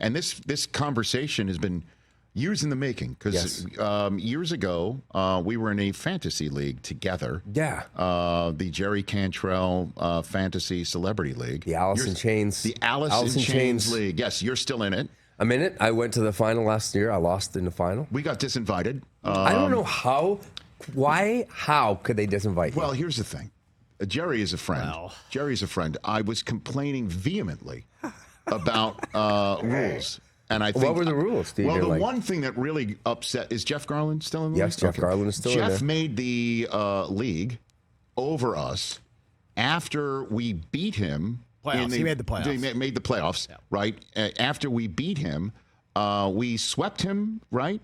and this conversation has been years in the making, because years ago we were in a fantasy league together. Yeah. The Jerry Cantrell Fantasy Celebrity League. The Alice in Chains. The Alice in Chains League. Yes, you're still in it. I'm in it. I went to the final last year. I lost in the final. We got disinvited. I don't know how. Why? How could they disinvite you? Well, here's the thing. Jerry is a friend. Wow. Jerry's a friend. I was complaining vehemently about rules. And I think, what were the rules? The one thing that really upset is Jeff Garland still in the league? Yes, Jeff Garland is still in there. Jeff made the league over us after we beat him. Playoffs. He made the playoffs. He made the playoffs, right? After we beat him, we swept him, right?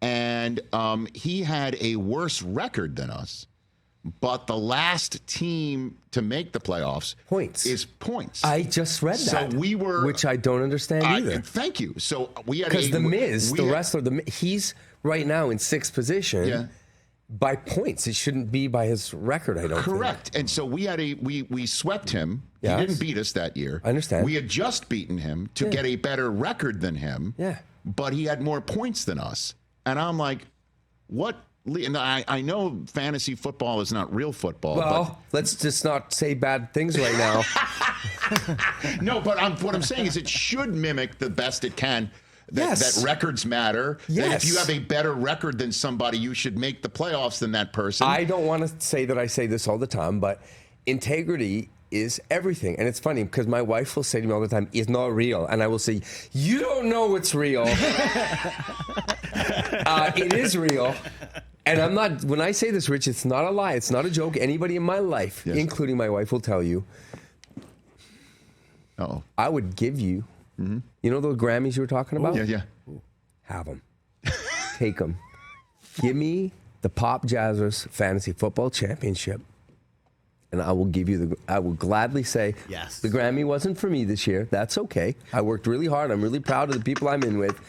And he had a worse record than us. But the last team to make the playoffs is points. I just read that. So we were, which I don't understand either. Thank you. So we had because the Miz, the wrestler, he's right now in 6th position. Yeah. By points, it shouldn't be by his record. I don't. Correct. And so we had we swept him. Yes. He didn't beat us that year. I understand. We had just beaten him to get a better record than him. Yeah. But he had more points than us, and I'm like, what? And I know fantasy football is not real football. Well, let's just not say bad things right now. No, but what I'm saying is it should mimic the best it can. That records matter. Yes. That if you have a better record than somebody, you should make the playoffs than that person. I don't want to say that I say this all the time, but integrity is everything. And it's funny because my wife will say to me all the time, "It's not real." And I will say, "You don't know what's real." It is real. And I'm not, when I say this, Rich, it's not a lie. It's not a joke. Anybody in my life, including my wife, will tell you, I would give you, you know those Grammys you were talking about? Yeah, yeah. Have them. Take them. Give me the Pop Jazzers Fantasy Football Championship, and I will give you I will gladly say, yes, the Grammy wasn't for me this year. That's okay. I worked really hard. I'm really proud of the people I'm in with.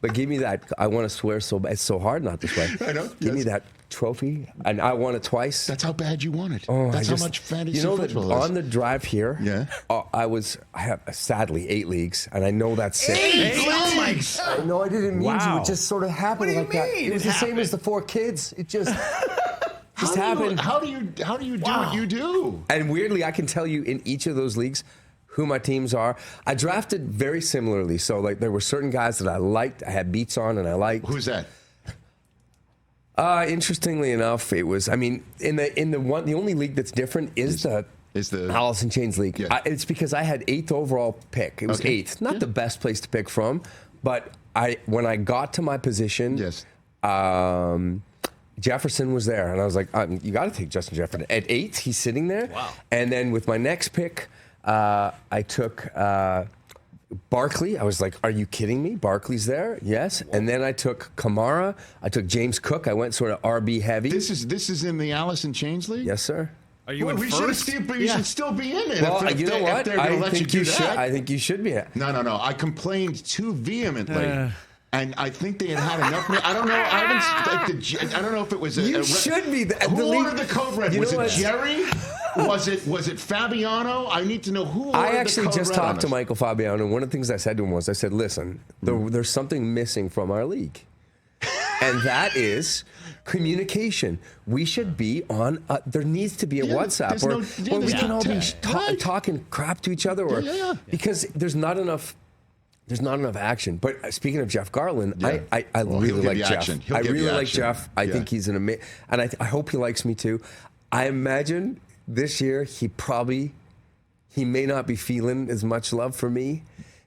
But give me that. I want to swear so bad. It's so hard not to swear. I know. Give me that trophy. And I won it twice. That's how bad you want it. Oh, that's how much fantasy football football is. On the drive here, I have sadly 8 leagues, and I know that's sick. 8 leagues? I know I didn't mean to. It just sort of happened like that. It was the same as the 4 kids. It just happened. How do you do what you do? And weirdly, I can tell you in each of those leagues who my teams are. I drafted very similarly. So like there were certain guys that I liked. I had beats on and I liked. Who's that? Interestingly enough, it was, I mean, the only league that's different is the Alice in Chains League. Yeah. It's because I had 8th overall pick. It was 8th. Not the best place to pick from, but when I got to my position, Jefferson was there, and I was like, you got to take Justin Jefferson. At 8th, he's sitting there. Wow. And then with my next pick, I took Barkley. I was like, are you kidding me? Barkley's there? Yes. Whoa. And then I took Kamara. I took James Cook. I went sort of RB heavy. This is in the Alice in Chains League? Yes, sir. Are you in first? You should still be in it. Well, you know what? I think you should. I think you should be. No. I complained too vehemently. And I think they had enough. I don't know. I don't know if it was you should be. Who ordered the code red? Was it Jerry? Was it Fabiano? I need to know who ordered the code red. I actually just talked to Michael Fabiano, and one of the things I said to him was, I said, listen, there's something missing from our league. And that is communication. We should be on, there needs to be a WhatsApp where we can all be talking crap to each other, because there's not enough action. But speaking of Jeff Garland, I really like Jeff. I really like Jeff. I think he's an amazing, and I hope he likes me too. I imagine this year he may not be feeling as much love for me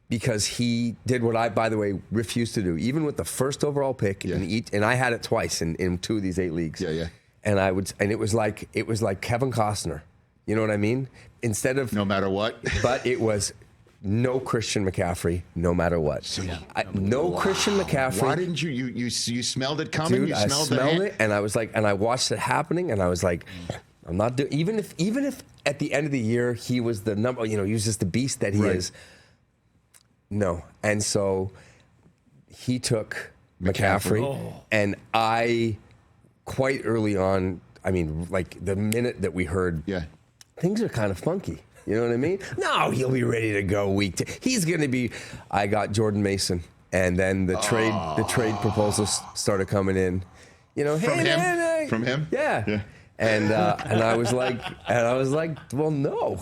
because he did what I, by the way, refused to do. Even with the first overall pick, and I had it twice in 2 of these 8 leagues. And it was like Kevin Costner. You know what I mean? Instead of no matter what, but it was. No Christian McCaffrey, no matter what. No Christian McCaffrey. Why didn't you? You smelled it coming. Dude, you I smelled it, and I was like, and I watched it happening, and I was like, I'm not doing. Even if at the end of the year he was the number, he was just the beast that he is. No, and so he took McCaffrey, and I quite early on. I mean, like the minute that we heard, things are kind of funky. You know what I mean? No, he'll be ready to go week 10. He's going to be. I got Jordan Mason, and then the trade proposals started coming in. You know, from hey, him. man, From him. Yeah. And I was like, well, no.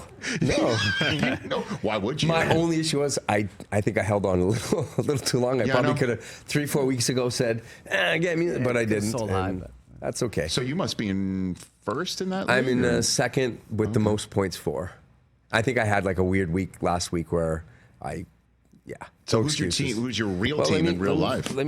Why would you? My only issue was I think I held on a little too long. I probably could have 3-4 weeks ago said, get me, but I didn't. Sold high. That's okay. So you must be in first in that league? I'm in second with the most points for. I think I had like a weird week last week where So who's your team? Who's your real team in real life? The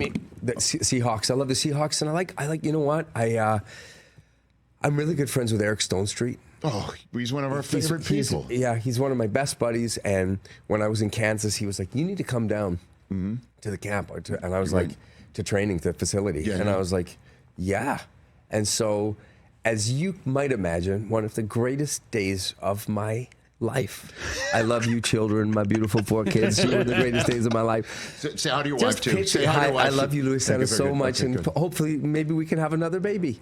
Seahawks. I love the Seahawks, and I like. You know what? I'm really good friends with Eric Stonestreet. Oh, he's one of our favorite people. He's one of my best buddies. And when I was in Kansas, he was like, "You need to come down to the camp," and I was like, "To training, to the facility." Yeah, and I was like, "Yeah." And so, as you might imagine, one of the greatest days of my life. I love you, children, my beautiful 4 kids. You are the greatest days of my life. Say hi to your Just wife, too. Say hi to your wife. I love you, Luisana, so much, okay, and hopefully, maybe we can have another baby.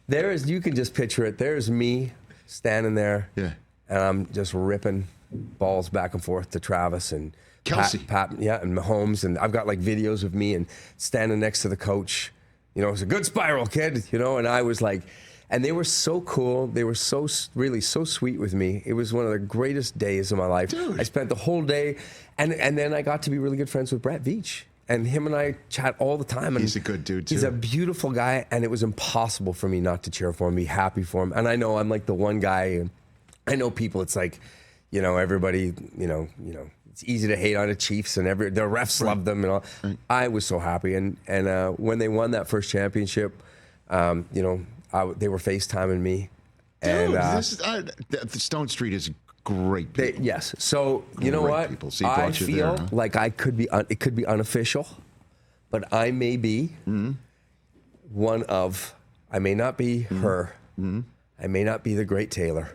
You can just picture it. There's me standing there, and I'm just ripping balls back and forth to Travis and Kelsey. Pat, and Mahomes, and I've got like videos of me and standing next to the coach. You know, it's a good spiral, kid. You know, and I was like. And they were so cool. They were really so sweet with me. It was one of the greatest days of my life. Dude. I spent the whole day, and then I got to be really good friends with Brett Veach. And him and I chat all the time. And he's a good dude, too. He's a beautiful guy, and it was impossible for me not to cheer for him, be happy for him. And I know I'm like the one guy, and I know people, it's like, you know, everybody, you know, it's easy to hate on the Chiefs, and the refs love them and all. Right. I was so happy. And when they won that first championship, you know, they were FaceTiming me. Dude, Stone Street is great people. Yes. So, you know what? I feel like it could be unofficial, but I may be one of, I may not be her. I may not be the great Taylor,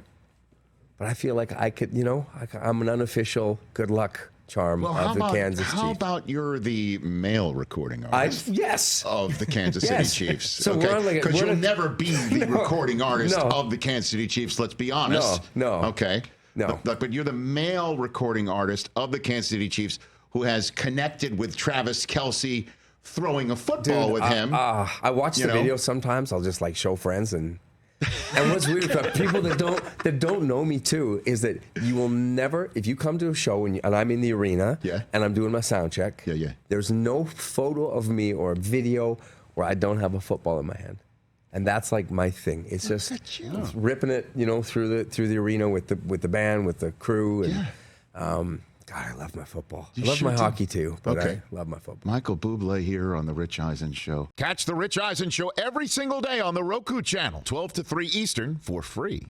but I feel like I could, you know, I'm an unofficial good luck charm of the Kansas Chiefs. How about you're the male recording artist? Yes. Of the Kansas City Chiefs. So because you'll never be the recording artist of the Kansas City Chiefs, let's be honest. No. Okay. No. But you're the male recording artist of the Kansas City Chiefs who has connected with Travis Kelce throwing a football with him. I watch the video sometimes. I'll just like show friends and what's weird about people that don't know me too is that you will never, if you come to a show and I'm in the arena and I'm doing my sound check, there's no photo of me or video where I don't have a football in my hand, and that's like my thing. It's just it's ripping it, you know, through the arena with the band, with the crew, and God, I love my football. I love my hockey too, but I love my football. Michael Bublé here on The Rich Eisen Show. Catch The Rich Eisen Show every single day on the Roku Channel, 12 to 3 Eastern, for free.